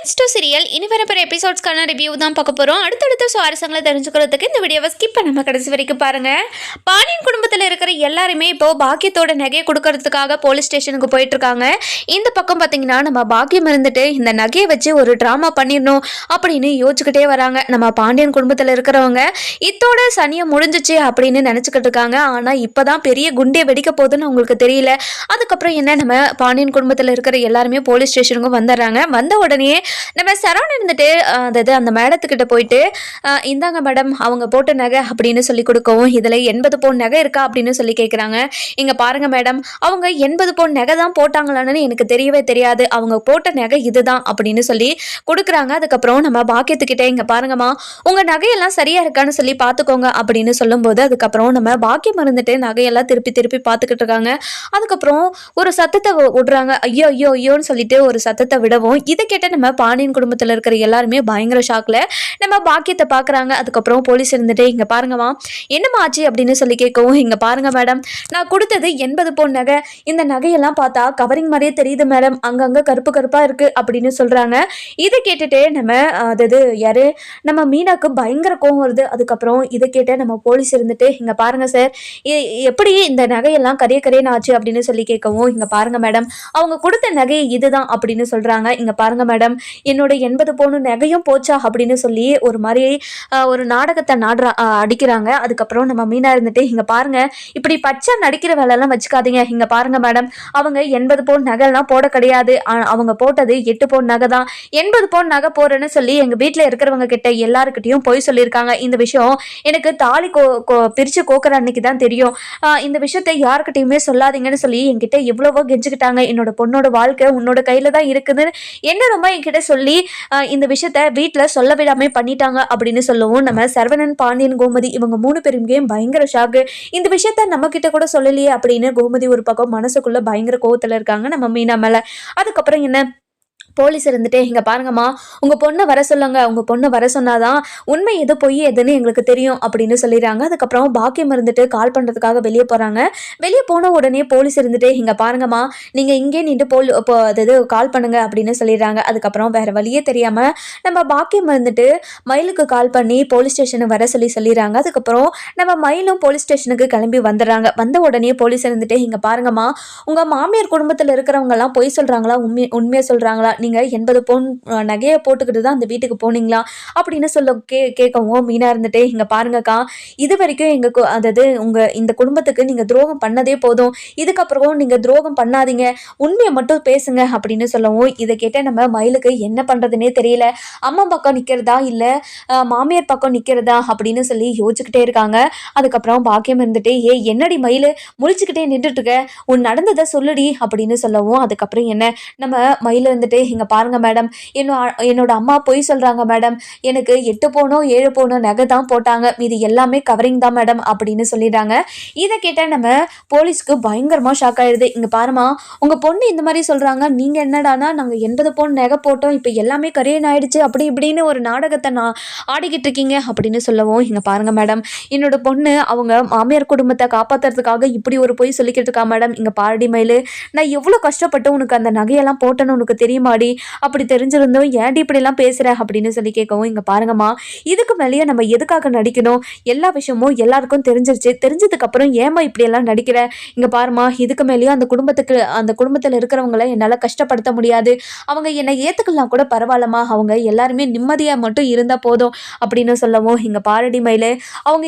Women's two serial இனி வரப்போகிற எபிசோட்ஸ்க்கான review தான் பார்க்க போகிறோம். அடுத்தடுத்த சுவாரஸ்யங்களை தெரிஞ்சுக்கிறதுக்கு இந்த வீடியோவை ஸ்கிப் பண்ணாம கடைசி வரைக்கும் பாருங்கள். பாண்டியன் குடும்பத்தில் இருக்கிற எல்லாருமே இப்போ பாக்கியத்தோட நகையை கொடுக்கறதுக்காக போலீஸ் ஸ்டேஷனுக்கு போயிட்டு இருக்காங்க. இந்த பக்கம் பார்த்தீங்கன்னா நம்ம பாக்கியம் இருந்துட்டு இந்த நகையை வச்சு ஒரு ட்ராமா பண்ணிடணும் அப்படின்னு யோசிச்சுக்கிட்டே வராங்க. நம்ம பாண்டியன் குடும்பத்தில் இருக்கிறவங்க இத்தோட சனியை முடிஞ்சிச்சு அப்படின்னு நினச்சிக்கிட்டு இருக்காங்க. ஆனால் இப்போதான் பெரிய குண்டியை வெடிக்க போகுதுன்னு அவங்களுக்கு தெரியல. அதுக்கப்புறம் என்ன, நம்ம பாண்டியன் குடும்பத்தில் இருக்கிற எல்லாருமே போலீஸ் ஸ்டேஷனுக்கு வந்துடுறாங்க. வந்த உடனே நம்ம சரவணன் இருந்துட்டு அதாவது அந்த மேடத்துக்கிட்ட போயிட்டு இந்தாங்க மேடம் அவங்க போட்ட நகை அப்படின்னு சொல்லி கொடுக்கவும், இதில் 80 பவுன் நகை இருக்கா அப்படின்னு சொல்லி கேட்குறாங்க. இங்கே பாருங்க மேடம், அவங்க 80 பவுன் நகை தான் போட்டாங்களான்னு எனக்கு தெரியவே தெரியாது, அவங்க போட்ட நகை இதுதான் அப்படின்னு சொல்லி கொடுக்குறாங்க. அதுக்கப்புறம் நம்ம பாக்கியத்துக்கிட்டே இங்கே பாருங்கம்மா உங்கள் நகையெல்லாம் சரியா இருக்கான்னு சொல்லி பார்த்துக்கோங்க அப்படின்னு சொல்லும்போது, அதுக்கப்புறம் நம்ம பாக்கியம் இருந்துட்டு நகையெல்லாம் திருப்பி திருப்பி பார்த்துக்கிட்டு இருக்காங்க. அதுக்கப்புறம் ஒரு சத்தத்தை விடுறாங்க, ஐயோ ஐயோ ஐயோன்னு சொல்லிட்டு ஒரு சத்தத்தை விடவும், இதை கேட்ட நம்ம பாண்டியன் குடும்பத்தில் இருக்கிற எல்லாருமே பயங்கர ஷாக்ல நம்ம பாக்கியத்தை பார்க்குறாங்க. அதுக்கப்புறம் போலீஸ் இருந்துட்டு இங்கே பாருங்கம்மா என்னம்மா ஆச்சு அப்படின்னு சொல்லி கேட்கவும், இங்கே பாருங்க மேடம் நான் கொடுத்தது 80 பவுன் நகை, இந்த நகையெல்லாம் பார்த்தா கவரிங் மாதிரியே தெரியுது மேடம், அங்கங்கே கருப்பு கருப்பாக இருக்குது அப்படின்னு சொல்கிறாங்க. இதை கேட்டுட்டு நம்ம அதாவது யாரு நம்ம மீனாக்கு பயங்கர கோவம் வருது. அதுக்கப்புறம் இதை கேட்ட நம்ம போலீஸ் இருந்துட்டு இங்கே பாருங்க சார் எப்படி இந்த நகையெல்லாம் கரையன்னு ஆச்சு அப்படின்னு சொல்லி கேட்கவும், இங்கே பாருங்க மேடம் அவங்க கொடுத்த நகை இதுதான் அப்படின்னு சொல்கிறாங்க. இங்கே பாருங்க மேடம் என்னோட 80 பவுன் நகையும் போச்சா அப்படின்னு சொல்லி ஒரு மாதிரி ஒரு நாடகத்தை அடிக்கிறாங்க. அதுக்கப்புறம் நம்ம மீனா இருந்துட்டு இங்க பாருங்க இப்படி பச்சை நடிக்கிற வேலையெல்லாம் வச்சுக்காதீங்க, இங்க பாருங்க மேடம் அவங்க 80 பவுன் நகைலாம் போட கிடையாது, அவங்க போட்டது 8 பவுன் நகை தான், 80 பவுன் நகை போறேன்னு சொல்லி எங்க வீட்டுல இருக்கிறவங்க கிட்ட எல்லாருக்கிட்டையும் போய் சொல்லியிருக்காங்க. இந்த விஷயம் எனக்கு தாலி பிரிச்சு கோக்குற அன்னைக்கு தான் தெரியும், இந்த விஷயத்தை யாருக்கிட்டையுமே சொல்லாதீங்கன்னு சொல்லி என்கிட்ட எவ்வளவோ கெஞ்சுக்கிட்டாங்க. என்னோட பொண்ணோட வாழ்க்கை உன்னோட கையில தான் இருக்குதுன்னு என்ன ரொம்ப என்கிட்ட சொல்லி இந்த விஷயத்த வீட்டில் சொல்ல விடாம பண்ணிட்டாங்க அப்படின்னு சொல்லவும், நம்ம சரவணன் பாண்டியன் கோமதி இவங்க 3 பேருமே பயங்கர ஷாக்கு. இந்த விஷயத்த நம்ம கிட்ட கூட சொல்லலையே அப்படின்னு கோமதி ஒரு பக்கம் மனசுக்குள்ள பயங்கர கோவத்துல இருக்காங்க நம்ம மீனா மேல. அதுக்கப்புறம் என்ன, போலீஸ் இருந்துட்டு இங்கே பாருங்கம்மா உங்கள் பொண்ணை வர சொல்லுங்க, உங்கள் பொண்ணை வர சொன்னாதான் உண்மை எது பொய் எதுன்னு எங்களுக்கு தெரியும் அப்படின்னு சொல்லிடுறாங்க. அதுக்கப்புறம் பாக்கியம் இருந்துட்டு கால் பண்ணுறதுக்காக வெளியே போகிறாங்க. வெளியே போன உடனே போலீஸ் இருந்துட்டு இங்கே பாருங்கம்மா நீங்கள் இங்கே நின்று அதாவது கால் பண்ணுங்க அப்படின்னு சொல்லிடுறாங்க. அதுக்கப்புறம் வேறு வழியே தெரியாமல் நம்ம பாக்கியம் இருந்துட்டு மயிலுக்கு கால் பண்ணி போலீஸ் ஸ்டேஷனுக்கு வர சொல்லிடுறாங்க. அதுக்கப்புறம் நம்ம மயிலும் போலீஸ் ஸ்டேஷனுக்கு கிளம்பி வந்துடுறாங்க. வந்த உடனே போலீஸ் இருந்துட்டு இங்கே பாருங்கம்மா உங்கள் மாமியார் குடும்பத்தில் இருக்கிறவங்கலாம் பொய் சொல்கிறாங்களா உண்மையாக சொல்கிறாங்களா, நீங்கள் 80 பவுன் நகையை போட்டுக்கிட்டு தான் அந்த வீட்டுக்கு போனீங்களா அப்படின்னு சொல்ல கேட்கவும், மீனா இருந்துட்டு இங்கே பாருங்கக்கா இது வரைக்கும் அதாவது இந்த குடும்பத்துக்கு நீங்கள் துரோகம் பண்ணதே போதும், இதுக்கப்புறம் நீங்கள் துரோகம் பண்ணாதீங்க, உண்மையை மட்டும் பேசுங்க அப்படின்னு சொல்லவும், இதை கேட்ட நம்ம மயிலுக்கு என்ன பண்ணுறதுனே தெரியல, அம்மா பக்கம் நிற்கிறதா இல்லை மாமியார் பக்கம் நிற்கிறதா அப்படின்னு சொல்லி யோசிச்சுக்கிட்டே இருக்காங்க. அதுக்கப்புறம் பாக்கியம் இருந்துட்டு என்னடி மயில் முழிச்சுக்கிட்டே நின்றுட்டு இருக்க, உன் நடந்ததை சொல்லுடி அப்படின்னு சொல்லவும், அதுக்கப்புறம் என்ன நம்ம மயில் இருந்துட்டு இங்கே பாருங்க மேடம் என்னோட அம்மா பொய் சொல்கிறாங்க மேடம், எனக்கு 8 பவுனோ 7 பவுனோ நகை தான் போட்டாங்க, மீது எல்லாமே கவரிங் தான் மேடம் அப்படின்னு சொல்லிடுறாங்க. இதை கேட்டால் நம்ம போலீஸ்க்கு பயங்கரமாக ஷாக் ஆயிடுது. இங்கே பாருமா உங்கள் பொண்ணு இந்த மாதிரி சொல்கிறாங்க, நீங்கள் என்னடானா நாங்கள் 80 பவுன் நகை போட்டோம் இப்போ எல்லாமே கரியன் ஆயிடுச்சு அப்படி இப்படின்னு ஒரு நாடகத்தை நான் ஆடிக்கிட்டு இருக்கீங்க அப்படின்னு சொல்லவும், இங்கே பாருங்க மேடம் என்னோட பொண்ணு அவங்க மாமியார் குடும்பத்தை காப்பாற்றுறதுக்காக இப்படி ஒரு பொய் சொல்லிக்கிட்டு இருக்கா மேடம், இங்கே பாரடி மயில் நான் எவ்வளோ கஷ்டப்பட்டு உனக்கு அந்த நகையெல்லாம் போட்டேன்னு உனக்கு தெரியுமாடி, அப்படி தெரிஞ்சிருந்தோம் ஏன்டி இப்படிலாம் பேசுற அப்படின்னு சொல்லி கேட்கவும், இங்க பாருங்கம்மா இதுக்கு மேலேயே நம்ம எதுக்காக நடிக்கணும், எல்லா விஷயமும் எல்லாருக்கும் தெரிஞ்சிருச்சு, தெரிஞ்சதுக்கு அப்புறம் ஏமா இப்படி எல்லாம் நடிக்கிற, இங்க பாருமா இதுக்கு மேலேயும் அந்த குடும்பத்தில் இருக்கிறவங்களை என்னால் கஷ்டப்படுத்த முடியாது, அவங்க என்னை ஏத்துக்கலாம் கூட பரவாயில்லம்மா, அவங்க எல்லாருமே நிம்மதியாக மட்டும் இருந்தால் போதும் அப்படின்னு சொல்லவும், இங்க பாரடி மயிலே அவங்க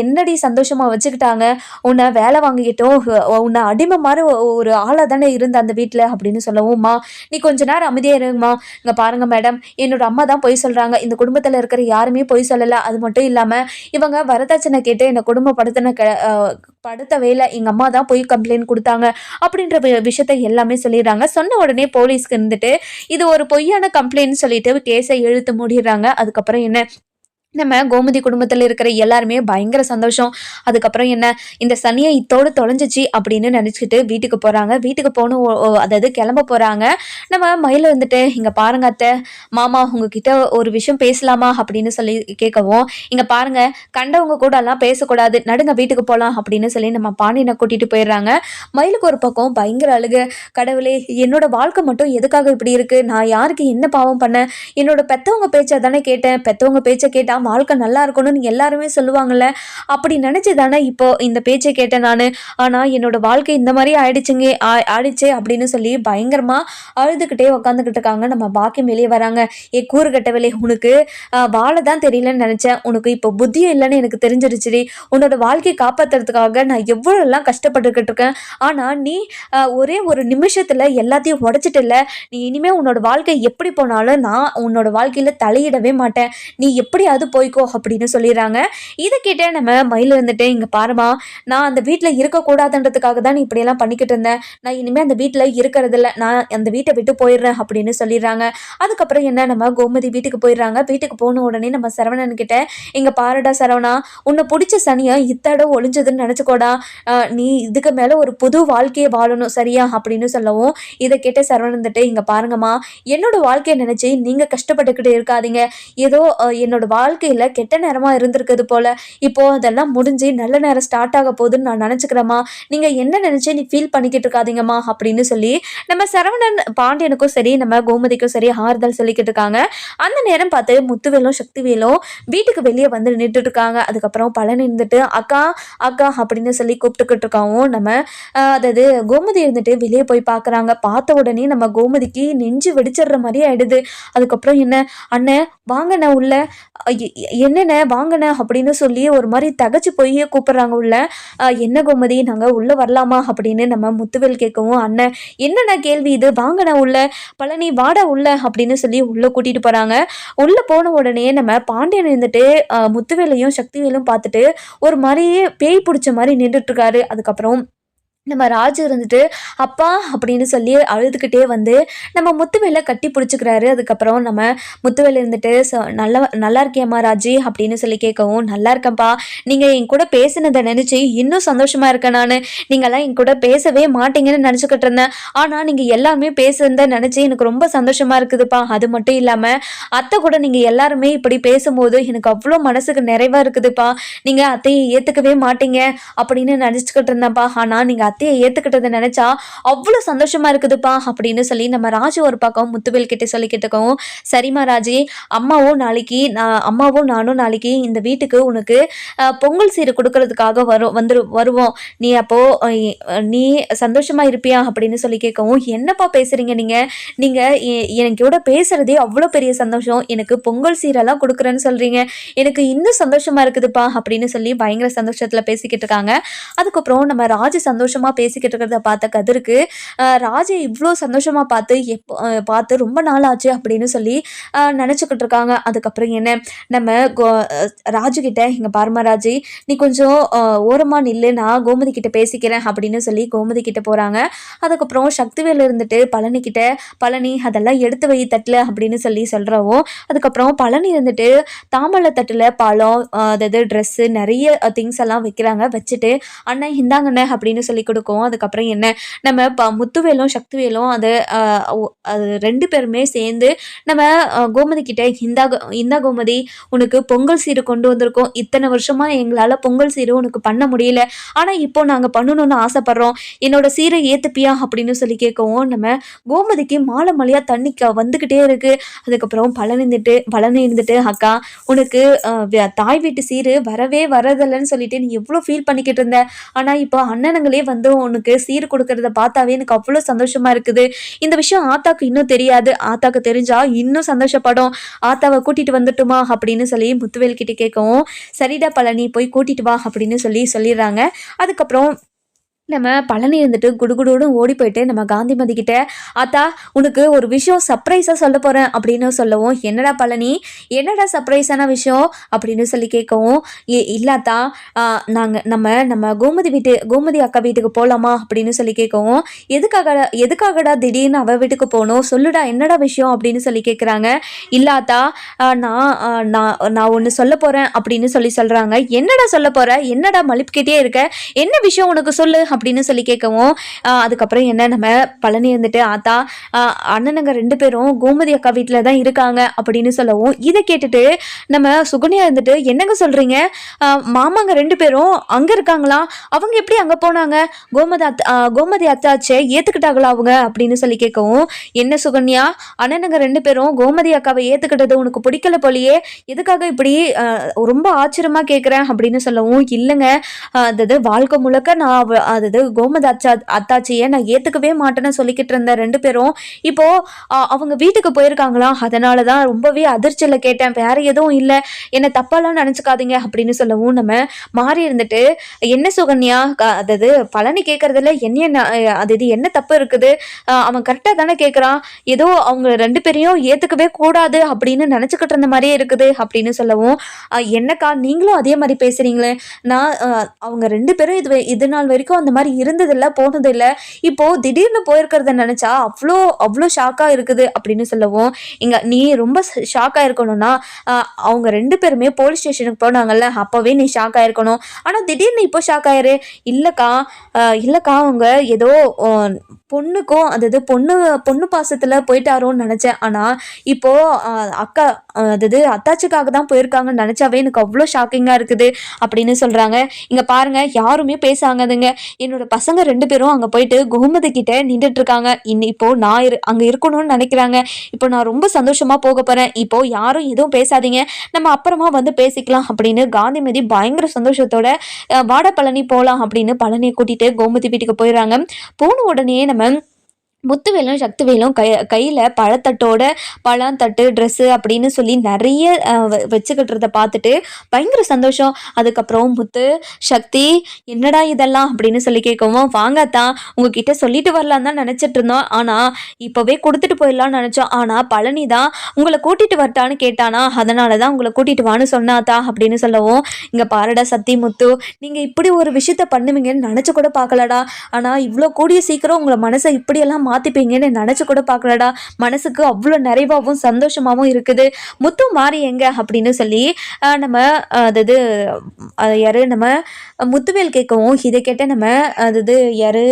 என்னடி சந்தோஷமா வச்சுக்கிட்டாங்க, உன்னை வேலை வாங்கிக்கிட்டோம், உன்னை அடிமை மாதிரி ஒரு ஆளா தானே இருந்த அந்த வீட்டில் அப்படின்னு சொல்லவும்மா, நீ கொஞ்ச நேரம் அமைதியாக இருங்கம்மா, இங்கே பாருங்க மேடம் என்னோட அம்மா தான் பொய் சொல்கிறாங்க, இந்த குடும்பத்தில் இருக்கிற யாருமே பொய் சொல்லலை, அது மட்டும் இல்லாமல் இவங்க வரதட்சணை கேட்டு என்னை படுத்தவே இல்லை, எங்கள் அம்மா தான் போய் கம்ப்ளைண்ட் கொடுத்தாங்க அப்படின்ற விஷயத்த எல்லாமே சொல்லிடுறாங்க. சொன்ன உடனே போலீஸ்க்கு இருந்துட்டு இது ஒரு பொய்யான கம்ப்ளைண்ட் சொல்லிட்டு கேஸை இழுத்து மூடிடுறாங்க. அதுக்கப்புறம் என்ன, நம்ம கோமதி குடும்பத்துல இருக்கிற எல்லாருமே பயங்கர சந்தோஷம். அதுக்கப்புறம் என்ன, இந்த சனிய இத்தோட தொலைஞ்சிச்சு அப்படின்னு நினைச்சுக்கிட்டு வீட்டுக்கு போறாங்க. வீட்டுக்கு போணும் அதாவது கிளம்ப போறாங்க. நம்ம மயில் வந்துட்டு, "இங்க பாருங்க அத்தை, மாமா உங்ககிட்ட ஒரு விஷயம் பேசலாமா?" அப்படின்னு சொல்லி கேட்கவும், "இங்க பாருங்க, கண்டவங்க கூட எல்லாம் பேசக்கூடாது. நடுங்க வீட்டுக்கு போலாம்." அப்படின்னு சொல்லி நம்ம பாண்டியனை கூட்டிட்டு போயிடுறாங்க. மயிலுக்கு ஒரு பக்கம் பயங்கர அழுக. "கடவுளே, என்னோட வாழ்க்கை மட்டும் எதுக்காக இப்படி இருக்கு? நான் யாருக்கு என்ன பாவம் பண்ணேன்? என்னோட பெத்தவங்க பேச்ச தானே கேட்டேன். பெத்தவங்க பேச்ச கேட்டா வாழ்க்கை நல்லா இருக்கணும்னு எல்லாருமே சொல்லுவாங்கல்ல. அப்படி நினைச்சு தானே இப்போ இந்த பேச்சை கேட்டேன் நானு. ஆனா என்னோட வாழ்க்கை இந்த மாதிரி ஆயிடுச்சுங்க ஆயிடுச்சே." அப்படின்னு சொல்லி பயங்கரமா அழுதுகிட்டே உக்காந்துக்கிட்டு இருக்காங்க. நம்ம பாக்கியம் வெளியே வராங்க. "ஏ கூறு கட்டவில்லை, உனக்கு வாழ தான் தெரியலன்னு நினைச்சேன். உனக்கு இப்போ புத்தியும் இல்லைன்னு எனக்கு தெரிஞ்சிருச்சுடி. உன்னோட வாழ்க்கையை காப்பாத்துறதுக்காக நான் எவ்வளவு எல்லாம் கஷ்டப்பட்டுக்கிட்டு இருக்கேன். ஆனா நீ ஒரே ஒரு நிமிஷத்துல எல்லாத்தையும் உடைச்சிட்டல. நீ இனிமே உன்னோட வாழ்க்கை எப்படி போனாலும் நான் உன்னோட வாழ்க்கையில தலையிடவே மாட்டேன். நீ எப்படியாவது போய்க்கோ." அப்படின்னு சொல்லிடுறாங்க. இதை கேட்ட நம்ம மயில் வந்துட்டு, "இங்க பாருமா, நான் அந்த வீட்டில் இருக்கக்கூடாதுன்றதுக்காக தான் நீ இப்படியெல்லாம் பண்ணிக்கிட்டு இருந்தேன். நான் இனிமேல் அந்த வீட்டில் இருக்கிறதில்ல. நான் அந்த வீட்டை விட்டு போயிடுறேன்." அப்படின்னு சொல்லிடுறாங்க. அதுக்கப்புறம் என்ன, நம்ம கோமதி வீட்டுக்கு போயிடுறாங்க. வீட்டுக்கு போன உடனே நம்ம சரவணன் கிட்ட, "இங்க பாருடா சரவணா, உன்னை பிடிச்ச சனியை இத்தட ஒளிஞ்சதுன்னு நினச்சிக்கோடா. நீ இதுக்கு மேலே ஒரு புது வாழ்க்கையை வாழணும், சரியா?" அப்படின்னு சொல்லவும், இதை கேட்ட சரவணன் வந்துட்டு, "இங்க பாருங்கம்மா, என்னோட வாழ்க்கையை நினச்சி நீங்கள் கஷ்டப்பட்டுக்கிட்டு இருக்காதீங்க. ஏதோ என்னோட வாழ்க்கையில் கெட்ட நேரமாக இருந்திருக்குது போல. இப்போ அதெல்லாம் முடிஞ்சு நல்ல நேரம் ஸ்டார்ட் ஆக போகுதுன்னு நான் நினச்சிக்கிறேம்மா. நீங்கள் என்ன நினச்சி நீ ஃபீல் பண்ணிக்கிட்டு இருக்காதீங்கம்மா." அப்படின்னு சொல்லி நம்ம சரவணன் பாண்டியனுக்கும் சரி, நம்ம கோமதிக்கும் சரி ஆறுதல் சொல்லிக்கிட்டு இருக்காங்க. அந்த நேரம் பார்த்து முத்துவேலும் சக்திவேலும் வீட்டுக்கு வெளியே வந்து நின்றுட்டு இருக்காங்க. அதுக்கப்புறம் பழனி இருந்துட்டு, "அக்கா அக்கா" அப்படின்னு சொல்லி கூப்பிட்டுக்கிட்டு இருக்காவும், நம்ம அதாவது கோமதி இருந்துட்டு வெளியே போய் பார்க்குறாங்க. பார்த்த உடனே நம்ம கோமதிக்கு நெஞ்சு வெடிச்சிடுற மாதிரி ஆயிடுது. அதுக்கப்புறம் என்ன, "அண்ணே வாங்கண்ணே உள்ள, என்னண்ணே வாங்கண்ணே" அப்படின்னு சொல்லி ஒரு மாதிரி தகச்சு போய் கூப்பிடுறாங்க உள்ள. "என்ன கோமதி, நாங்கள் உள்ளே வரலாமா?" அப்படின்னு நம்ம முத்துவேல் கேட்கவும், "அண்ணன் என்னண்ணா கேள்வி இது, வாங்கண்ணா உள்ள, பழனி வாடா உள்ள" அப்படின்னு சொல்லி உள்ளே கூட்டிகிட்டு போகிறாங்க. உள்ளே போன உடனே நம்ம பாண்டியன் இருந்துட்டு முத்துவேலையும் சக்திவேலும் பார்த்துட்டு ஒரு மாதிரி பேய் பிடிச்ச மாதிரி நின்றுட்டு இருக்காரு. அதுக்கப்புறம் நம்ம ராஜு இருந்துட்டு, "அப்பா" அப்படின்னு சொல்லி அழுதுகிட்டே வந்து நம்ம முத்துவேலை கட்டி பிடிச்சிக்கிறாரு. அதுக்கப்புறம் நம்ம முத்துவேல் இருந்துட்டு, நல்லா இருக்கியாம்மா ராஜி?" அப்படின்னு சொல்லி கேட்கவும், "நல்லா இருக்கேன்ப்பா. நீங்கள் என் கூட பேசினதை நினச்சி இன்னும் சந்தோஷமாக இருக்கேன் நான். நீங்கள்லாம் என் கூட பேசவே மாட்டீங்கன்னு நினச்சிக்கிட்டு இருந்தேன். ஆனால் நீங்கள் எல்லாருமே பேசுறத நினச்சி எனக்கு ரொம்ப சந்தோஷமாக இருக்குதுப்பா. அது மட்டும் இல்லாமல் அத்தை கூட நீங்கள் எல்லாருமே இப்படி பேசும்போது எனக்கு அவ்வளோ மனசுக்கு நிறைவாக இருக்குதுப்பா. நீங்கள் அத்தையை ஏற்றுக்கவே மாட்டீங்க அப்படின்னு நினச்சிக்கிட்டு இருந்தேன்ப்பா. ஆனால் நீங்கள் அத்தையை ஏத்துக்கிட்டதை நினைச்சா அவ்வளவு சந்தோஷமா இருக்குதுப்பா." அப்படின்னு சொல்லி நம்ம ராஜு ஒரு பக்கம் முத்துவேல் கிட்ட சொல்லிக்கிட்டு இருக்கோம். "சரிம்மா ராஜி, அம்மாவும் நானும் நாளைக்கு இந்த வீட்டுக்கு உனக்கு பொங்கல் சீரு கொடுக்கறதுக்காக வருவோம். நீ அப்போ நீ சந்தோஷமா இருப்பியா?" அப்படின்னு சொல்லி கேட்கவும், "என்னப்பா பேசுறீங்க நீங்க எனக்கு கூட பேசுறதே அவ்வளோ பெரிய சந்தோஷம். எனக்கு பொங்கல் சீரெல்லாம் கொடுக்குறேன்னு சொல்றீங்க. எனக்கு இன்னும் சந்தோஷமா இருக்குதுப்பா." அப்படின்னு சொல்லி பயங்கர சந்தோஷத்துல பேசிக்கிட்டு இருக்காங்க. அதுக்கப்புறம் நம்ம ராஜு சந்தோஷமா பேசிக்கிட்டு இருக்கிறத பார்த்த கதிருக்கு, ராஜை இவ்வளோ சந்தோஷமா பார்த்து ரொம்ப நாள் ஆச்சு அப்படின்னு சொல்லி நினச்சிக்கிட்டு இருக்காங்க. அதுக்கப்புறம் என்ன, நம்ம ராஜு கிட்ட, "இங்க பாருமா ராஜி, நீ கொஞ்சம் ஓரமா நில்லு, நான் கோமதி கிட்ட பேசிக்கிறேன்." அப்படின்னு சொல்லி கோமதி கிட்ட போறாங்க. அதுக்கப்புறம் சக்திவேல் இருந்துட்டு பழனி கிட்ட, "பழனி அதெல்லாம் எடுத்து வை தட்டுல" அப்படின்னு சொல்லி சொல்றவும், அதுக்கப்புறம் பழனி இருந்துட்டு தாமலை தட்டுல பழம், அதாவது ட்ரெஸ்ஸு, நிறைய திங்ஸ் எல்லாம் வைக்கிறாங்க. வச்சுட்டு, "அண்ணன் இந்தாங்கண்ணே" அப்படின்னு சொல்லி கொடுக்கும். அதுக்கப்புறம் என்ன, நம்ம முத்துவேலும் சக்திவேலும் அது 2 பேருமே சேர்ந்து நம்ம கோமதி கிட்ட, "இந்தா கோமதி, உனக்கு பொங்கல் சீரு கொண்டு வந்திருக்கோம். இத்தனை வருஷமா எங்களால் பொங்கல் சீரு உனக்கு பண்ண முடியல. ஆனால் இப்போ நாங்கள் பண்ணணும்னு ஆசைப்படுறோம். என்னோட சீரை ஏற்றுப்பியா?" அப்படின்னு சொல்லி கேட்கவும், நம்ம கோமதிக்கு மாலை மலையாக தண்ணி வந்துக்கிட்டே இருக்கு. அதுக்கப்புறம் பழனி இருந்துட்டு, "அக்கா, உனக்கு தாய் வீட்டு சீரு வரவே வரதில்லைன்னு சொல்லிட்டு நீ எவ்வளோ ஃபீல் பண்ணிக்கிட்டு இருந்த. ஆனால் இப்போ அண்ணனுங்களே வந்து உனக்கு சீர் கொடுக்கறத பார்த்தாவே எனக்கு அவ்வளோ சந்தோஷமா இருக்குது. இந்த விஷயம் ஆத்தாக்கு இன்னும் தெரியாது. ஆத்தாக்கு தெரிஞ்சா இன்னும் சந்தோஷப்படும். ஆத்தாவை கூட்டிட்டு வந்துட்டுமா?" அப்படின்னு சொல்லி முத்துவேல் கிட்ட கேட்கவும், "சரிடா பழனி, போய் கூட்டிட்டு வா" அப்படின்னு சொல்லிடுறாங்க. அதுக்கப்புறம் நம்ம பழனி இருந்துட்டு குடுகுடுன்னு ஓடி போயிட்டு நம்ம காந்திமதி கிட்ட, "ஆத்தா, உனக்கு ஒரு விஷயம் சர்ப்ரைஸாக சொல்ல போகிறேன்" அப்படின்னு சொல்லவும், "என்னடா பழனி, என்னடா சர்ப்ரைஸான விஷயம்?" அப்படின்னு சொல்லி கேட்கவும், இல்லாத்தா, நாங்கள் நம்ம நம்ம கோமதி அக்கா வீட்டுக்கு போகலாமா அப்படின்னு சொல்லி கேட்கவும், எதுக்காகடா திடீர்னு அவள் வீட்டுக்கு போகணும், சொல்லுடா என்னடா விஷயம் அப்படின்னு சொல்லி கேட்குறாங்க. "இல்லாத்தா, நான் நான் நான் ஒன்று சொல்ல போகிறேன்" அப்படின்னு சொல்கிறாங்க. "என்னடா சொல்ல போகிற, என்னடா மலிப்புக்கிட்டே இருக்க, என்ன விஷயம் உனக்கு சொல்லு" அப்படின்னு சொல்லி கேட்கவும், அதுக்கப்புறம் என்ன நம்ம பழனி இருந்துட்டு, "ஆத்தா, அண்ணனுங்க 2 பேரும் கோமதி அக்கா வீட்டில் தான் இருக்காங்க" அப்படின்னு சொல்லவும், இதை கேட்டுட்டு நம்ம சுகன்யா இருந்துட்டு, "என்னங்க சொல்கிறீங்க, மாமாங்க 2 பேரும் அங்கே இருக்காங்களா, அவங்க எப்படி அங்கே போனாங்க, கோமதி அத்தாச்சே ஏற்றுக்கிட்டாங்களா அவங்க" அப்படின்னு சொல்லி கேட்கவும், "என்ன சுகன்யா, அண்ணனுங்க 2 பேரும் கோமதி அக்காவை ஏற்றுக்கிட்டது உனக்கு பிடிக்கல போலியே, எதுக்காக இப்படி ரொம்ப ஆச்சரியமாக கேட்குறேன்" அப்படின்னு சொல்லவும், "இல்லைங்க, அதாவது வாழ்க்கை முழுக்க நான் அதாவது கோமதி அத்தாச்சியை நான் ஏற்றுக்கவே மாட்டேன்னு சொல்லிக்கிட்டு இருந்த 2 பேரும் இப்போ அவங்க வீட்டுக்கு போயிருக்காங்களாம், அதனால தான் ரொம்பவே அதிர்ச்சியில் கேட்டேன், வேற எதுவும் இல்லை, என்னை தப்பாலாம் நினச்சிக்காதீங்க" அப்படின்னு சொல்லவும், நம்ம மாறி இருந்துட்டு, "என்ன சுகன்யா, அதாவது பழனி கேட்கறதுல அது இது என்ன தப்பு இருக்குது, அவன் கரெக்டாக தானே கேட்குறான், ஏதோ அவங்க 2 பேரையும் ஏற்றுக்கவே கூடாது அப்படின்னு நினச்சிக்கிட்டு இருந்த மாதிரியே இருக்குது" அப்படின்னு சொல்லவும், "என்னக்கா நீங்களும் அதே மாதிரி பேசுகிறீங்களே, நான் அவங்க 2 பேரும் இது நாள் வரைக்கும் அந்த மாதிரி இருந்ததில்ல, போனதில்லை, இப்போ திடீர்னு போயிருக்கிறத நினச்சா அவ்வளோ அவ்வளோ ஷாக்காக இருக்குது" அப்படின்னு சொல்லவும், நீ ரொம்ப ஷாக்காக இருக்கணும்னா, அவங்க 2 பேருமே போலீஸ் ஸ்டேஷனுக்கு போனாங்கல்ல, அப்போவே நீ ஷாக் ஆயிருக்கணும், ஆனால் திடீர்னு இப்போ ஷாக் ஆயிரு. இல்லைக்கா, அவங்க ஏதோ பொண்ணுக்கும், அதாவது பொண்ணு பாசத்தில் போயிட்டாரோன்னு நினச்சேன், ஆனால் இப்போது அக்கா, அதாவது அத்தாச்சிக்காக தான் போயிருக்காங்கன்னு நினச்சாவே எனக்கு அவ்வளோ ஷாக்கிங்காக இருக்குது" அப்படின்னு சொல்கிறாங்க. இங்கே பாருங்க, யாருமே பேசாங்கதுங்க, என்னோட பசங்க 2 பேரும் அங்கே போயிட்டு கோமதி கிட்ட நின்றுட்டு இருக்காங்க, இப்போ நான் அங்கே இருக்கணும்னு நினைக்கிறாங்க, இப்போ நான் ரொம்ப சந்தோஷமாக போக போகிறேன், இப்போ யாரும் எதுவும் பேசாதீங்க, நம்ம அப்புறமா வந்து பேசிக்கலாம் அப்படின்னு காந்திமதி பயங்கர சந்தோஷத்தோட, "வாட பழனி போகலாம்" அப்படின்னு பழனியை கூட்டிகிட்டு கோமதி வீட்டுக்கு போயிடுறாங்க. போன உடனே நம்ம முத்துவேலும் சக்திவேலும் கையில் பழத்தட்டோட பழத்தட்டு ட்ரெஸ்ஸு அப்படின்னு சொல்லி நிறைய வச்சுக்கிட்டுறத பார்த்துட்டு பயங்கர சந்தோஷம். அதுக்கப்புறம் முத்து, "சக்தி, என்னடா இதெல்லாம்" அப்படின்னு சொல்லி கேட்கவும், "வாங்கத்தான், உங்ககிட்ட சொல்லிட்டு வரலான்னு தான் நினச்சிட்டு இருந்தோம், ஆனால் இப்போவே கொடுத்துட்டு போயிடலான்னு நினச்சோம், ஆனால் பழனி தான் உங்களை கூட்டிகிட்டு வரட்டான்னு கேட்டானா, அதனால தான் உங்களை கூட்டிகிட்டு வான்னு சொன்னாத்தா" அப்படின்னு சொல்லவும், "இங்கே பாருடா சத்தி, முத்து, நீங்கள் இப்படி ஒரு விஷயத்த பண்ணுவீங்கன்னு நினச்சி கூட பார்க்கலடா, ஆனால் இவ்வளோ கூடிய சீக்கிரம் உங்களை மனசை இப்படியெல்லாம் மாற்றிப்பீங்கன்னு நினச்சி கூட பார்க்கலடா, மனசுக்கு அவ்வளோ நிறைவாகவும் சந்தோஷமாகவும் இருக்குது, முத்து மாறி எங்க" அப்படின்னு சொல்லி நம்ம அதாவது யாரு நம்ம முத்துவேல் கேட்கவும், இதை கேட்ட நம்ம அதாவது யாரு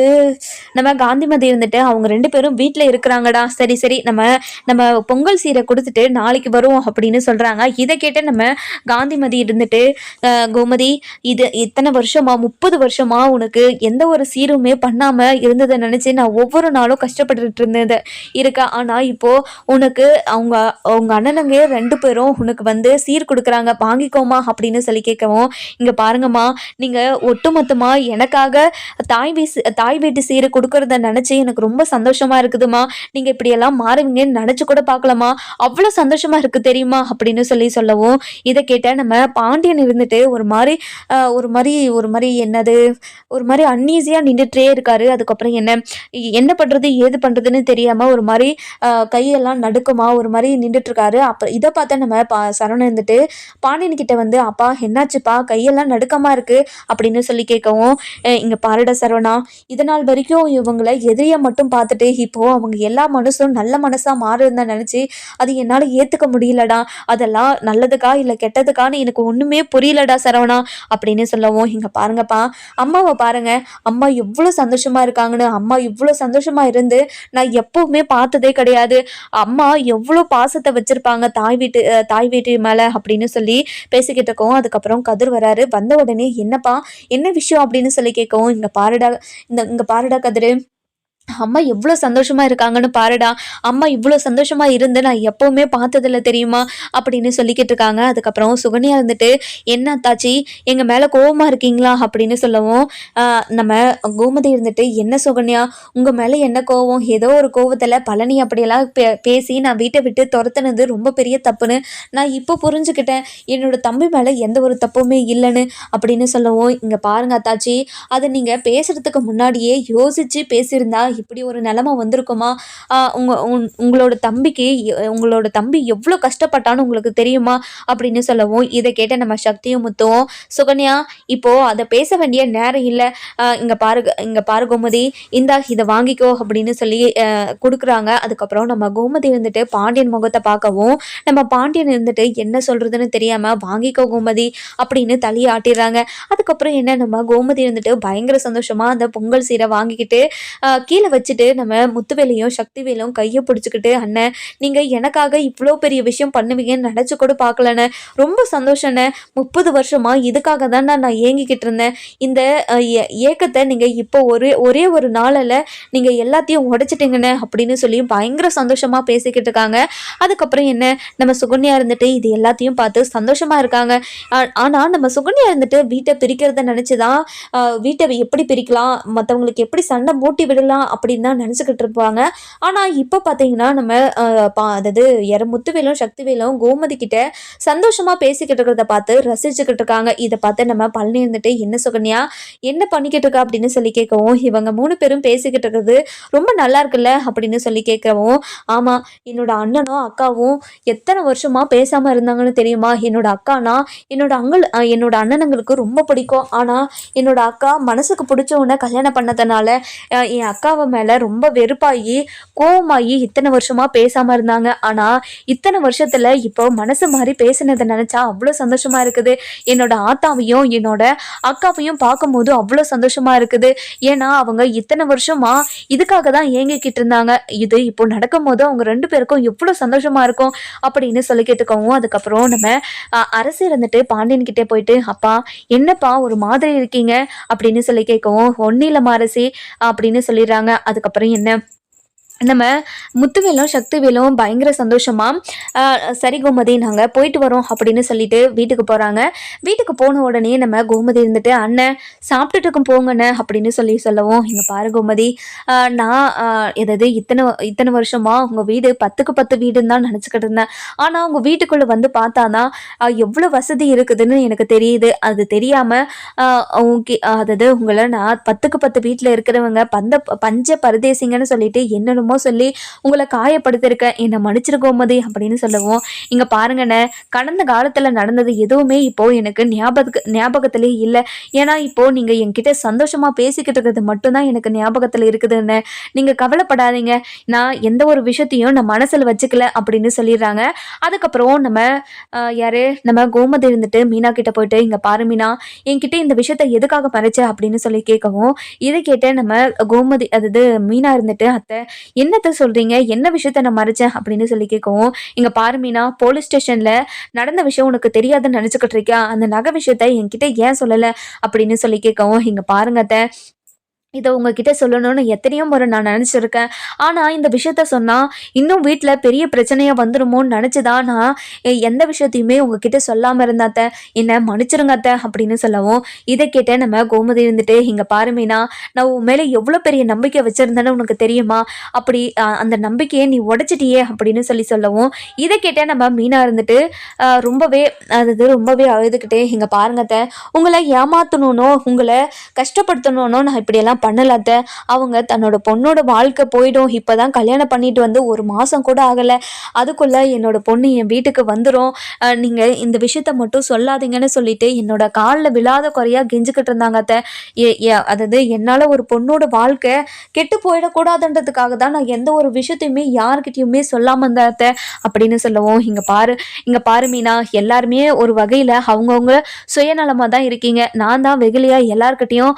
நம்ம காந்திமதி இருந்துட்டு, "அவங்க 2 பேரும் வீட்டில் இருக்கிறாங்கடா, சரி சரி, நம்ம பொங்கல் சீரை கொடுத்துட்டு நாளைக்கு வருவோம்" அப்படின்னு சொல்கிறாங்க. இதை கேட்ட நம்ம காந்திமதி இருந்துட்டு, "கோமதி, இது இத்தனை வருஷமா 30 வருஷமா உனக்கு எந்த ஒரு சீருமே பண்ணாமல் இருந்ததை நினச்சி நான் ஒவ்வொரு நாளும் கஷ்டப்பட்டுட்டு இருந்தது இருக்கா, ஆனால் இப்போது உனக்கு அவங்க அவங்க அண்ணனுங்க 2 பேரும் உனக்கு வந்து சீர் கொடுக்குறாங்க, வாங்கிக்கோமா" அப்படின்னு சொல்லி கேட்கவும், "இங்கே பாருங்கம்மா, நீங்கள் ஒட்டுமொத்தமாக எனக்காக தாய் வீட்டு சீரை கொடுக்கறத நினச்சி எனக்கு ரொம்ப சந்தோஷமாக இருக்குதுமா, நீங்கள் இப்படியெல்லாம் மாறுவீங்கன்னு நினச்சி கூட பார்க்கலாமா, அவ்வளோ சந்தோஷமாக இருக்குது தெரியுமா" அப்படின்னு சொல்லவும், இதை கேட்ட நம்ம பாண்டியன் இருந்துட்டு ஒரு மாதிரி என்னது, ஒரு மாதிரி அன்னீசியாக நின்றுட்டே இருக்காரு. அதுக்கப்புறம் என்ன பண்ணுறது ஏது பண்ணுறதுன்னு தெரியாமல் ஒரு மாதிரி கையெல்லாம் நடுக்கமா ஒரு மாதிரி நின்றுட்டுருக்காரு. அப்போ இதை பார்த்தா நம்ம சரவணன் இருந்துட்டு பாண்டியன்கிட்ட வந்து, "அப்பா என்னாச்சுப்பா, கையெல்லாம் நடுக்கமாக இருக்குது" அப்படின்னு சொல்லி கேட்கவும், "இங்கே பாருடா சரவணா, இதனால் வரைக்கும் இவங்களை எதிரியை மட்டும் பார்த்துட்டு இப்போது அவங்க எல்லா மனசும் நல்ல மனசாக மாறுதுன்னு நினச்சி அது என்னால் ஏற்றுக்க முடியலடா, அதெல்லாம் நல்லதுக்கா இல்லை கெட்டதுக்கான்னு எனக்கு ஒன்றுமே புரியலடா சரவணா" அப்படின்னு சொல்லவும், "இங்கே பாருங்கப்பா, அம்மாவை பாருங்க, அம்மா எவ்வளோ சந்தோஷமாக இருக்காங்கன்னு, அம்மா இவ்வளோ சந்தோஷமாக இருந்து நான் எப்பவுமே பார்த்ததே கிடையாது, அம்மா எவ்வளோ பாசத்தை வச்சிருப்பாங்க தாய் வீட்டு மேலே" அப்படின்னு சொல்லி பேசிக்கிட்டு இருக்கோம். அதுக்கப்புறம் கதிர் வராரு. வந்த உடனே, "என்னப்பா, என்ன விஷயம்" அப்படின்னு சொல்லி கேட்கவும், இங்கே பாருடா கதிர், அம்மா எவ்வளோ சந்தோஷமா இருக்காங்கன்னு பாருடா, அம்மா இவ்வளோ சந்தோஷமா இருந்து நான் எப்பவுமே பார்த்ததில்ல தெரியுமா அப்படின்னு சொல்லிக்கிட்டு இருக்காங்க. அதுக்கப்புறம் சுகன்யா இருந்துட்டு, என்ன அத்தாச்சி எங்க மேல கோவமா இருக்கீங்களா அப்படின்னு சொல்லவும், நம்ம கோமதி இருந்துட்டு, என்ன சுகன்யா உங்க மேல என்ன கோவம், ஏதோ ஒரு கோவத்துல பழனி அப்படியெல்லாம் பேசி நான் வீட்டை விட்டு துரத்துனது ரொம்ப பெரிய தப்புன்னு நான் இப்போ புரிஞ்சுக்கிட்டேன். என்னோட தம்பி மேல எந்த ஒரு தப்புமே இல்லைன்னு அப்படின்னு சொல்லவும், இங்க பாருங்க அத்தாச்சி, அதை நீங்க பேசுறதுக்கு முன்னாடியே யோசிச்சு பேசியிருந்தா இப்படி ஒரு நிலைமை வந்திருக்குமா? உங்களோட தம்பிக்கு உங்களோட தம்பி எவ்வளோ கஷ்டப்பட்டான்னு உங்களுக்கு தெரியுமா அப்படின்னு சொல்லவும், இதை கேட்ட நம்ம சக்தியும் முத்துவும், சுகன்யா இப்போ அதை பேச வேண்டிய நேரம் இல்லை, இங்க பாரு கோமதி, இந்தா இதை வாங்கிக்கோ அப்படின்னு சொல்லி கொடுக்குறாங்க. அதுக்கப்புறம் நம்ம கோமதி இருந்துட்டு பாண்டியன் முகத்தை பார்க்கவும், நம்ம பாண்டியன் இருந்துட்டு என்ன சொல்றதுன்னு தெரியாம வாங்கிக்கோ கோமதி அப்படின்னு தலையாட்டிடுறாங்க. அதுக்கப்புறம் என்ன, நம்ம கோமதி இருந்துட்டு பயங்கர சந்தோஷமா அந்த பொங்கல் சீரை வாங்கிக்கிட்டு கீழே வச்சுட்டு நம்ம முத்துவேலையும் சக்திவேலும் கையை பிடிச்சிக்கிட்டு, அண்ணன் நீங்கள் எனக்காக இவ்வளோ பெரிய விஷயம் பண்ணுவீங்கன்னு நினச்சி கூட பார்க்கலண்ணே, ரொம்ப சந்தோஷண்ணே, 30 வருஷமாக இதுக்காக தான் நான் ஏங்கிக்கிட்டு இருந்தேன். இந்த ஏக்கத்தை நீங்கள் இப்போ ஒரே ஒரு நாளில் நீங்கள் எல்லாத்தையும் உடைச்சிட்டிங்கண்ணே அப்படின்னு சொல்லி பயங்கர சந்தோஷமாக பேசிக்கிட்டு இருக்காங்க. அதுக்கப்புறம் என்ன, நம்ம சுகன்யா இருந்துட்டு இது எல்லாத்தையும் பார்த்து சந்தோஷமாக இருக்காங்க. ஆனால் நம்ம சுகன்யா இருந்துட்டு வீட்டை பிரிக்கிறத நினச்சி தான் வீட்டை எப்படி பிரிக்கலாம், மற்றவங்களுக்கு எப்படி சண்டை மூட்டி விடலாம் அப்படின்னு தான் நினச்சிக்கிட்டு இருப்பாங்க. ஆனால் இப்போ பார்த்தீங்கன்னா நம்ம அதாவது முத்துவேலும் சக்திவேலும் கோமதி கிட்ட சந்தோஷமாக பேசிக்கிட்டு இருக்கிறத பார்த்து ரசிச்சுக்கிட்டு இருக்காங்க. இதை பார்த்து நம்ம பழனி இருந்துட்டு, என்ன சுகன்யா என்ன பண்ணிக்கிட்டு இருக்கா அப்படின்னு சொல்லி கேட்கவும், இவங்க 3 பேரும் பேசிக்கிட்டு இருக்கிறது ரொம்ப நல்லா இருக்குல்ல அப்படின்னு சொல்லி கேட்கவும், ஆமாம் என்னோட அண்ணனும் அக்காவும் எத்தனை வருஷமாக பேசாமல் இருந்தாங்கன்னு தெரியுமா, என்னோட அக்கானா என்னோட அண்ணனுங்களுக்கு ரொம்ப பிடிக்கும். ஆனால் என்னோட அக்கா மனசுக்கு பிடிச்சவனை கல்யாணம் பண்ணதுனால என் அக்காவை மேலே ரொம்ப வெறுப்பாகி கோவமாகி இத்தனை வருஷமாக பேசாமல் இருந்தாங்க. ஆனால் இத்தனை வருஷத்தில் இப்போ மனசு மாதிரி பேசினதை நினச்சா அவ்வளோ சந்தோஷமாக இருக்குது. என்னோட ஆத்தாவையும் என்னோட அக்காவையும் பார்க்கும்போது அவ்வளோ சந்தோஷமாக இருக்குது. ஏன்னா அவங்க இத்தனை வருஷமாக இதுக்காக தான் ஏங்கிக்கிட்டு இருந்தாங்க. இது இப்போ நடக்கும்போது அவங்க 2 பேருக்கும் எவ்வளோ சந்தோஷமாக இருக்கும் அப்படின்னு சொல்லி கேட்டுக்கவும், அதுக்கப்புறம் நம்ம அரசு இருந்துட்டு பாண்டியன் கிட்டே போயிட்டு, அப்பா என்னப்பா ஒரு மாதிரி இருக்கீங்க அப்படின்னு சொல்லி கேட்கவும், ஒன்றும் இல்லைம்மா அரசி அப்படின்னு சொல்லிடுறாங்க. அதுக்கப்புறம் என்ன, நம்ம முத்துவேலும் சக்திவேலும் பயங்கர சந்தோஷமா சரி கோமதி நாங்கள் போயிட்டு வரோம் அப்படின்னு சொல்லிட்டு வீட்டுக்கு போகிறாங்க. வீட்டுக்கு போன உடனே நம்ம கோமதி இருந்துட்டு, அண்ணன் சாப்பிட்டுட்டு போங்கண்ணே அப்படின்னு சொல்லவும், இங்கே பாரு கோமதி, நான் எதாவது இத்தனை வருஷமா உங்கள் வீடு 10க்கு 10 வீடுன்னு தான் நினச்சிக்கிட்டு இருந்தேன். ஆனால் உங்கள் வீட்டுக்குள்ளே வந்து பார்த்தாதான் எவ்வளோ வசதி இருக்குதுன்னு எனக்கு தெரியுது. அது தெரியாமல் அதாவது உங்களை நான் 10க்கு 10 வீட்டில் இருக்கிறவங்க பஞ்ச பரதேசிங்கன்னு சொல்லிட்டு என்னென்ன சொல்லி உங்களை காயப்படுத்திருக்கேன், என்னை மன்னிச்சிரு கோமதி அப்படின்னு சொல்லவும், இங்க பாருங்கண்ணே கடந்த காலத்துல நடந்தது எதுவுமே இப்போ எனக்கு ஞாபகத்திலே இல்லை. ஏன்னா இப்போ நீங்க என்கிட்ட சந்தோஷமா பேசிக்கிட்டு இருக்கிறது மட்டும்தான் எனக்கு ஞாபகத்துல இருக்குதுன்னு, நீங்க கவலைப்படாதீங்க, நான் எந்த ஒரு விஷயத்தையும் நான் மனசுல வச்சுக்கல அப்படின்னு சொல்லிடுறாங்க. அதுக்கப்புறம் நம்ம கோமதி இருந்துட்டு மீனா கிட்ட போயிட்டு, இங்க பாரு மீனா, என்கிட்ட இந்த விஷயத்த எதுக்காக மறைச்ச அப்படின்னு சொல்லி கேட்கவும், இதை கேட்ட நம்ம கோமதி அதாவது மீனா இருந்துட்டு, அத்தை என்னத்த சொல்றீங்க, என்ன விஷயத்த நான் மறைச்சேன் அப்படின்னு சொல்லி கேட்கவும், இங்க பாரு மீனா, போலீஸ் ஸ்டேஷன்ல நடந்த விஷயம் உனக்கு தெரியாதுன்னு நினைச்சுக்கிட்டு இருக்கியா, அந்த நகை விஷயத்த என்கிட்ட ஏன் சொல்லல அப்படின்னு சொல்லி கேட்கவும், இங்க பாருங்க அத்தை, இதை உங்ககிட்ட சொல்லணும்னு எத்தனையோ முறை நான் நினச்சிருக்கேன். ஆனால் இந்த விஷயத்த சொன்னால் இன்னும் வீட்டில் பெரிய பிரச்சனையாக வந்துடுமோன்னு நினச்சி தான் நான் எந்த விஷயத்தையுமே உங்ககிட்ட சொல்லாமல் இருந்தாத்த, என்னை மன்னிச்சிருங்க அத்தை அப்படின்னு சொல்லவும், இதை கேட்ட நம்ம கோமதி இருந்துட்டு, இங்கே பாருமீனா, நான் உன் மேலே எவ்வளோ பெரிய நம்பிக்கை வச்சுருந்தேன்னு உனக்கு தெரியுமா, அப்படி அந்த நம்பிக்கையை நீ உடைச்சிட்டியே அப்படின்னு சொல்லவும், இதை கேட்ட நம்ம மீனா இருந்துட்டு ரொம்பவே அழுதுகிட்டே, இங்கே பாருங்க அத்தை, உங்களை ஏமாற்றணுன்னோ உங்களை கஷ்டப்படுத்தணுன்னோ நான் இப்படியெல்லாம் பண்ணலாத்த, அவங்க தன்னோட பொண்ணோட வாழ்க்கை போயிடும், இப்போதான் கல்யாணம் பண்ணிட்டு வந்து 1 மாதம் கூட ஆகலை, அதுக்குள்ளே என்னோட பொண்ணு என் வீட்டுக்கு வந்துடும், நீங்கள் இந்த விஷயத்த மட்டும் சொல்லாதீங்கன்னு சொல்லிட்டு என்னோட காலில் விழாத குறையாக கெஞ்சிக்கிட்டு இருந்தாங்க அத்தை. அதாவது என்னால் ஒரு பொண்ணோட வாழ்க்கை கெட்டு போயிடக்கூடாதுன்றதுக்காக தான் நான் எந்த ஒரு விஷயத்தையுமே யார்கிட்டையுமே சொல்லாமல் இருந்தேன் அத்தை அப்படின்னு சொல்லவும், இங்கே பாரு மீனா, எல்லாருமே ஒரு வகையில் அவங்கவுங்க சுயநலமாக தான் இருக்கீங்க, நான் தான் வெகுலியாக எல்லார்கிட்டையும்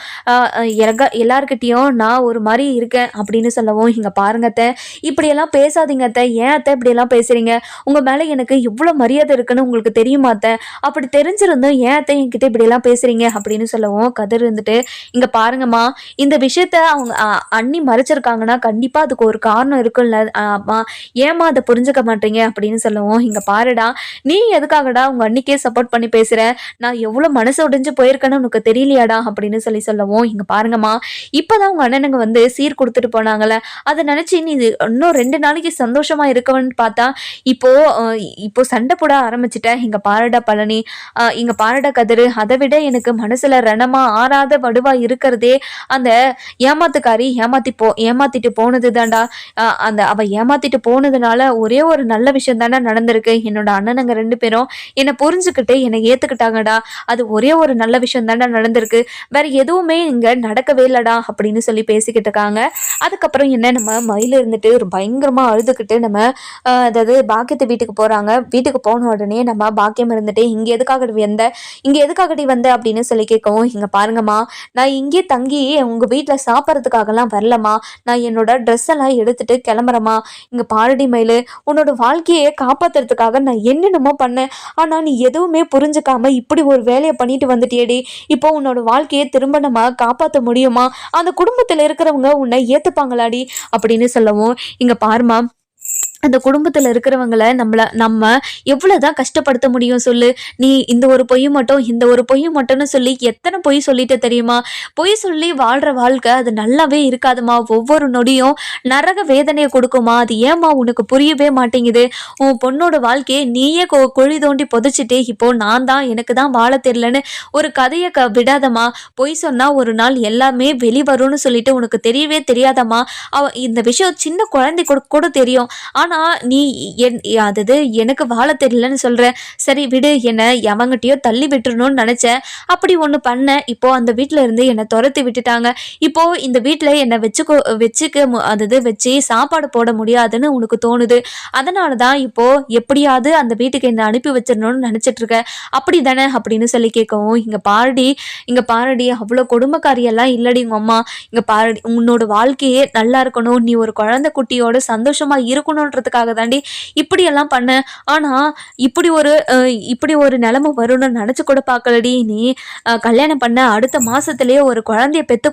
எல்லார்கிட்டயும் நான் ஒரு மாதிரி இருக்கேன் அப்படின்னு சொல்லவும், இங்க பாருங்க அத்தை, இப்படியெல்லாம் பேசாதீங்க அத்தை. ஏன் அத்தை இப்படியெல்லாம் பேசுறீங்க? உங்க மேல எனக்கு எவ்வளோ மரியாதை இருக்குன்னு உங்களுக்கு தெரியுமா அத்தை? அப்படி தெரிஞ்சிருந்தும் ஏன் அத்தை என்கிட்ட இப்படியெல்லாம் பேசுறீங்க அப்படின்னு சொல்லவும், கதிர் இருந்துட்டு, இங்க பாருங்கம்மா, இந்த விஷயத்த அவங்க அண்ணி மறைச்சிருக்காங்கன்னா கண்டிப்பா அதுக்கு ஒரு காரணம் இருக்குல்ல அம்மா, ஏம்மா அதை புரிஞ்சுக்க மாட்டீங்க அப்படின்னு சொல்லவும், இங்க பாருடா, நீ எதுக்காகடா உங்க அண்ணிக்கே சப்போர்ட் பண்ணி பேசுற? நான் எவ்வளோ மனசு உடைஞ்சு போயிருக்கேன்னு உனக்கு தெரியலையாடா அப்படின்னு சொல்லவும், இங்க பாருங்கம்மா, இப்பதான் உங்க அண்ணனுங்க வந்து சீர் கொடுத்துட்டு போனாங்கல்ல, அதை நினைச்சு நீ இன்னும் 2 நாளைக்கு சந்தோஷமா இருக்கவன்னு பார்த்தா இப்போ இப்போ சண்டை போட ஆரம்பிச்சுட்ட. இங்க பாருடா பழனி, இங்க பாருடா கதிரு, அதை விட எனக்கு மனசுல ரணமா ஆறாத வடுவா இருக்கிறதே அந்த ஏமாத்திட்டு போனது தான்டா. அவ ஏமாத்திட்டு போனதுனால ஒரே ஒரு நல்ல விஷயம் தானே நடந்திருக்கு. என்னோட அண்ணனுங்க 2 பேரும் என்னை புரிஞ்சுக்கிட்டு என்னை ஏத்துக்கிட்டாங்கடா. அது ஒரே ஒரு நல்ல விஷயம் தானே நடந்திருக்கு. வேற எதுவுமே இங்க நடக்கவே இல்லடா அப்படின்னு சொல்லி பேசிக்கிட்டு இருக்காங்க. அதுக்கப்புறம் என்ன, நம்ம மயில இருந்துட்டு ஒரு பயங்கரமா அழுதுகிட்டு நம்ம அதாவது பாக்கியத்தை வீட்டுக்கு போறாங்க. வீட்டுக்கு போன உடனே நம்ம பாக்கியம் இருந்துட்டு, இங்க எதுக்காகடி வந்த அப்படின்னு சொல்லி கேட்கவும், இங்க பாருங்கம்மா, நான் இங்கே தங்கி உங்க வீட்டுல சாப்பிட்றதுக்காகலாம் வரலம்மா, நான் என்னோட ட்ரெஸ் எல்லாம் எடுத்துட்டு கிளம்புறேம்மா. இங்க பாரடி மயிலு, உன்னோட வாழ்க்கையை காப்பாத்துறதுக்காக நான் என்னென்னமோ பண்ணேன். ஆனா நீ எதுவுமே புரிஞ்சுக்காம இப்படி ஒரு வேலையை பண்ணிட்டு வந்துட்டியேடி. இப்போ உன்னோட வாழ்க்கையை திரும்ப நம்ம காப்பாற்ற முடியுமா? அந்த குடும்பத்துல இருக்கிறவங்க உன்னை ஏத்துப்பாங்களாடி அப்படின்னு சொல்லவும், இங்க பாருமா, அந்த குடும்பத்துல இருக்கிறவங்கள நம்ம எவ்வளவுதான் கஷ்டப்படுத்த முடியும் சொல்லு? நீ இந்த ஒரு பொய் மட்டும்னு சொல்லி எத்தனை பொய் சொல்லிட்டு தெரியுமா? பொய் சொல்லி வாழ்ற வாழ்க்கை அது நல்லாவே இருக்காதுமா. ஒவ்வொரு நொடியும் நரக வேதனையை கொடுக்குமா. அது ஏமா உனக்கு புரியவே மாட்டேங்குது? உன் பொண்ணோட வாழ்க்கையை நீயே குழி தோண்டி புதைச்சிட்டு இப்போ நான் தான் எனக்கு தான் வாழ தெரியலன்னு ஒரு கதையை விடாதமா. பொய் சொன்னா ஒரு நாள் எல்லாமே வெளிவரும்னு சொல்லிட்டு உனக்கு தெரியவே தெரியாதம்மா. இந்த விஷயம் சின்ன குழந்தை கூட தெரியும். ஆனா நீ அதாவது எனக்கு வாழ தெரியலன்னு சொல்ற. சரி விடு, என்னை எவங்கிட்டயோ தள்ளி விட்டுறணும்னு நினைச்சேன். அப்படி ஒண்ணு பண்ண. இப்போ அந்த வீட்டுல இருந்து என்னை துரத்தி விட்டுட்டாங்க. இப்போ இந்த வீட்டுல என்னை அதாவது வச்சு சாப்பாடு போட முடியாதுன்னு உனக்கு தோணுது. அதனாலதான் இப்போ எப்படியாவது அந்த வீட்டுக்கு என்னை அனுப்பி வச்சிடணும்னு நினைச்சிட்டு இருக்க. அப்படி தானே அப்படின்னு சொல்லி கேட்கவும், இங்க பாருடி அவ்வளோ கொடுமைக்காரியெல்லாம் இல்லடி உங்க அம்மா. இங்க பாருடி, உன்னோட வாழ்க்கையே நல்லா இருக்கணும், நீ ஒரு குழந்தை குட்டியோட சந்தோஷமா இருக்கணும்ன்றதுக்காக தாண்டி இப்படியெல்லாம் பண்ண. ஆனா இப்படி ஒரு நிலைமை வரும்னு நினைச்சு கூட பார்க்கலடி. நீ கல்யாணம் பண்ண அடுத்த மாசத்திலேயே ஒரு குழந்தைய பெத்து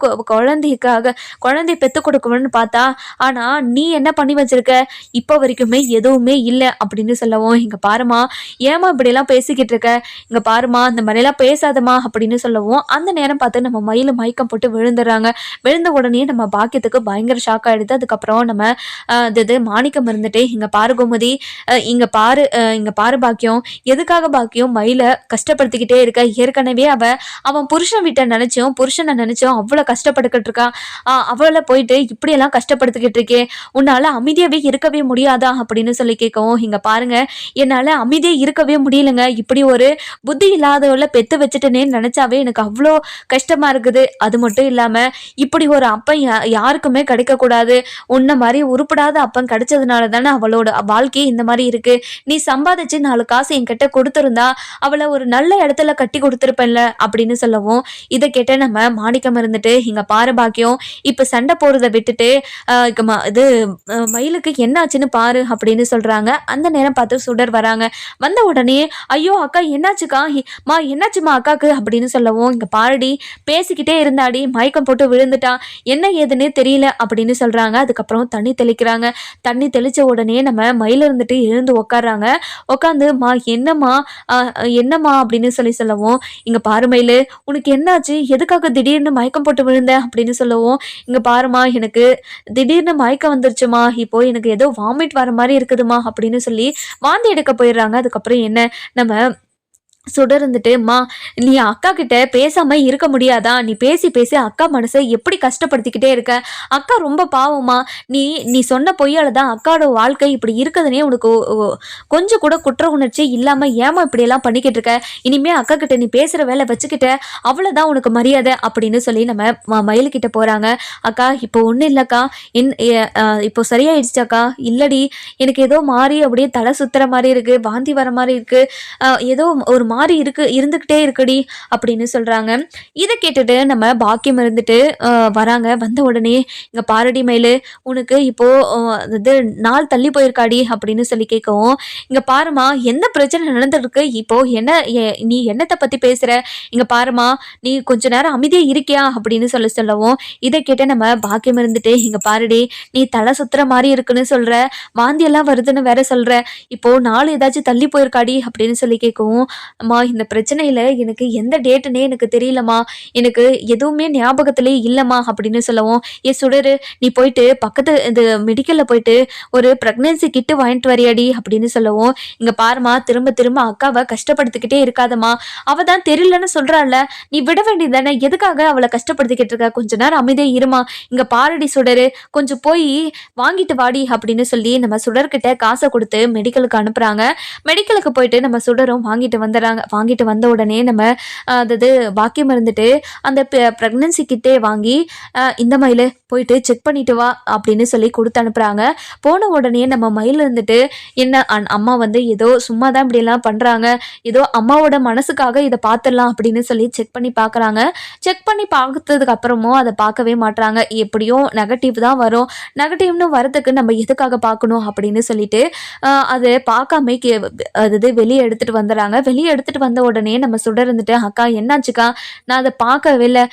கொடுக்கணும்னு பார்த்தா, ஆனா நீ என்ன பண்ணி வச்சிருக்க? இப்போ வரைக்குமே எதுவுமே இல்லை அப்படின்னு சொல்லவும், இங்க பாருமா, ஏமா இப்படி எல்லாம் பேசிக்கிட்டு இருக்க? இங்க பாருமா, இந்த மாதிரிலாம் பேசாதமா அப்படின்னு சொல்லவும், அந்த நேரம் பார்த்து நம்ம மயில மயக்கம் போட்டு விழுந்துடுறாங்க. விழுந்த உடனே நம்ம பாக்கியத்துக்கு பயங்கர ஷாக் ஆயிடுது. அதுக்கப்புறம் நம்ம மாணிக்கம் இருந்துட்டு, இங்க பாரு கோமதி, இங்க பாரு பாக்கியம், எதுக்காக பாக்கியம் மயில கஷ்டப்படுத்திக்கிட்டே இருக்க? ஏற்கனவே அவன் புருஷனை நினைச்சோம் அவ்வளவு கஷ்டப்பட்டுக்கிட்டு இருக்கா. அவளை போயிட்டு இப்படியெல்லாம் கஷ்டப்படுத்திக்கிட்டு இருக்கே, உன்னால அமைதியாவே இருக்கவே முடியாதா அப்படின்னு சொல்லி கேட்கவும், இங்க பாருங்க, என்னால அமைதியா இருக்கவே முடியலங்க. இப்படி ஒரு புத்தி இல்லாதவளை பெத்து வச்சுட்டேனே நினைச்சாவே எனக்கு அவ்வளோ கஷ்டமா இருக்குது. அது மட்டும் இல்லாம இப்படி ஒரு அப்பன் யாருக்குமே கிடைக்க கூடாது. உன்ன மாதிரி உருப்படாத அப்பன் கிடைச்சதுனால தானே அவளோட வாழ்க்கை இந்த மாதிரி இருக்கு. நீ சம்பாதிச்சு 4 காசு என்கிட்ட கொடுத்திருந்தா அவளை ஒரு நல்ல இடத்துல கட்டி கொடுத்துருப்பேன்ல அப்படின்னு சொல்லவும், இதை கேட்ட நம்ம மாணிக்கம் இருந்துட்டு, இங்க பாரு பாக்கியம், இப்ப சண்டை போறதை விட்டுட்டு மயிலுக்கு என்ன ஆச்சுன்னு பாரு அப்படின்னு சொல்றாங்க. அந்த நேரம் பார்த்து சுடர் வராங்க. வந்த உடனே, ஐயோ அக்கா என்னாச்சுக்கா, என்னாச்சுமா அக்காக்கு அப்படின்னு சொல்லவும், இங்க பாருடி, பேசிக்கிட்டே இருந்தாடி மயக்கம் போட்டு விழுந்துட்டான், என்ன ஏதுன்னு தெரியல அப்படின்னு சொல்றாங்க. அதுக்கப்புறம் தண்ணி தெளிக்கிறாங்க. தண்ணி தெளிச்ச உடனே நம்ம மயில இருந்துட்டு எழுந்து உட்காடுறாங்க. உட்காந்து என்னம்மா அப்படின்னு சொல்லவும், இங்க பாரு மயிலு, உனக்கு என்னாச்சு? எதுக்காக திடீர்னு மயக்கம் போட்டு விழுந்த அப்படின்னு சொல்லவும், இங்க பாருமா, எனக்கு திடீர்னு மயக்கம் வந்துருச்சுமா, இப்போ எனக்கு ஏதோ வாமிட் வர மாதிரி இருக்குதுமா அப்படின்னு சொல்லி வாந்தி எடுக்க போயிடுறாங்க. அதுக்கப்புறம் என்ன, நம்ம சுடர் இருந்துட்டு, நீ அக்கா கிட்ட பேசாம இருக்க முடியாதா? நீ பேசி பேசி அக்கா மனசை எப்படி கஷ்டப்படுத்திக்கிட்டே இருக்க? அக்கா ரொம்ப பாவமா. நீ சொன்ன பொய்யால தான் அக்காவோட வாழ்க்கை இப்படி இருக்குதுன்னே உனக்கு கொஞ்சம் கூட குற்ற உணர்ச்சி இல்லாம ஏமா இப்படி எல்லாம் பண்ணிக்கிட்டு இருக்க? இனிமே அக்கா கிட்ட நீ பேசுற வேலை வச்சுக்கிட்ட, அவ்வளவுதான் உனக்கு மரியாதை அப்படின்னு சொல்லி நம்ம மயிலுக்கிட்ட போறாங்க. அக்கா இப்போ ஒன்றும் இல்லைக்கா, இப்போ சரியாயிடுச்சாக்கா? இல்லடி, எனக்கு ஏதோ மாறி அப்படியே தலை சுத்துற மாதிரி இருக்கு, வாந்தி வர மாதிரி இருக்கு, ஏதோ ஒரு மாதிரி இருந்துக்கிட்டே இருக்குடி அப்படின்னு சொல்கிறாங்க. இதை கேட்டுட்டு நம்ம பாக்கியம் இருந்துட்டு வராங்க. வந்த உடனே இங்கே பாரடி மயிலு உனக்கு இப்போது இது நாள் தள்ளி போயிருக்காடி அப்படின்னு சொல்லி கேட்கவும், இங்கே பாருமா என்ன பிரச்சனை நடந்துருக்கு இப்போது நீ என்னத்தை பற்றி பேசுகிற, இங்கே பாருமா நீ கொஞ்ச நேரம் அமைதியாக இருக்கியா அப்படின்னு சொல்லவும், இதை கேட்ட நம்ம பாக்கியம் இருந்துட்டு இங்கே பாருடி நீ தலை சுத்துற மாதிரி இருக்குன்னு சொல்கிற, வாந்தியெல்லாம் வருதுன்னு வேற சொல்கிற, இப்போது நாள் ஏதாச்சும் தள்ளி போயிருக்காடி அப்படின்னு சொல்லி கேட்கவும், அம்மா இந்த பிரச்சனையில் எனக்கு எந்த டேட்டுன்னே எனக்கு தெரியலம்மா, எனக்கு எதுவுமே ஞாபகத்திலே இல்லைம்மா அப்படின்னு சொல்லவும், சுடரு நீ போயிட்டு பக்கத்து இது மெடிக்கலில் போயிட்டு ஒரு ப்ரெக்னென்சி கிட்டு வாங்கிட்டு வரியாடி அப்படின்னு சொல்லவும், இங்கே பாருமா திரும்ப திரும்ப அக்காவை கஷ்டப்படுத்திக்கிட்டே இருக்காதம்மா, அவள் தான் தெரியலன்னு சொல்கிறாள்ல, நீ விட வேண்டியதானே, எதுக்காக அவளை கஷ்டப்படுத்திக்கிட்டு இருக்க, கொஞ்ச நேரம் அமைதியே இருமா, இங்கே பாரடி சுடரு கொஞ்சம் போய் வாங்கிட்டு வாடி அப்படின்னு சொல்லி நம்ம சுடர்கிட்ட காசை கொடுத்து மெடிக்கலுக்கு அனுப்புகிறாங்க. மெடிக்கலுக்கு போயிட்டு நம்ம சுடரும் வாங்கிட்டு வந்துடுறாங்க. வாங்கிட்டு வந்த உடனே நம்ம அதாவது பாக்கியம் இருந்துட்டு அந்த ப்ரெக்னன்சி கிட்டே வாங்கி இந்த மயில் போயிட்டு செக் பண்ணிட்டு வா அப்படின்னு சொல்லி கொடுத்து அனுப்புகிறாங்க. போன உடனே நம்ம மயில் இருந்துட்டு என்ன அம்மா வந்து ஏதோ சும்மா தான் இப்படியெல்லாம் பண்ணுறாங்க, ஏதோ அம்மாவோட மனசுக்காக இதை பார்த்துடலாம் அப்படின்னு சொல்லி செக் பண்ணி பார்க்குறாங்க. செக் பண்ணி பார்த்ததுக்கு அப்புறமும் அதை பார்க்கவே மாட்டுறாங்க. எப்படியும் நெகட்டிவ் தான் வரும், நெகட்டிவ்னு வரதுக்கு நம்ம எதுக்காக பார்க்கணும் அப்படின்னு சொல்லிட்டு அதை பார்க்காம அது வெளியே எடுத்துகிட்டு வந்துடுறாங்க. வெளியே எடுத்துகிட்டு வந்த உடனே நம்ம சுடர் இருந்துட்டு அக்கா என்னாச்சுக்கா, நான் அதை பார்க்கவே இல்லை,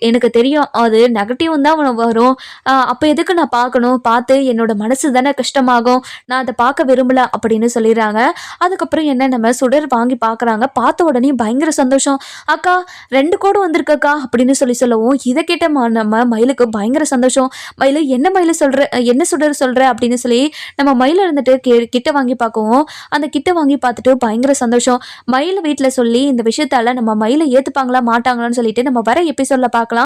எனக்கு தெரியும் அது நெகட்டிவ் தான் வரும், அப்போ எதுக்கு நான் பார்க்கணும், பார்த்து என்னோட மனசு தானே கஷ்டமாகும், நான் அதை பார்க்க விரும்பல அப்படின்னு சொல்லிடுறாங்க. அதுக்கப்புறம் என்ன நம்ம சுடர் வாங்கி பார்க்குறாங்க. பார்த்த உடனே பயங்கர சந்தோஷம், அக்கா 2 கோடு வந்திருக்கக்கா அப்படின்னு சொல்லவும், இதை கேட்ட நம்ம மயிலுக்கு பயங்கர சந்தோஷம். மயில் என்ன மயில் சொல்கிற, என்ன சுடர் சொல்கிற அப்படின்னு சொல்லி நம்ம மயில் இருந்துட்டு கிட்ட வாங்கி பார்க்கவும், அந்த கிட்ட வாங்கி பார்த்துட்டு பயங்கர சந்தோஷம். மயில் வீட்டில் சொல்லி இந்த விஷயத்தால் நம்ம மயிலை ஏற்றுப்பாங்களா மாட்டாங்களான்னு சொல்லிட்டு நம்ம வர எபிசோடில் பார்க்கலாம்.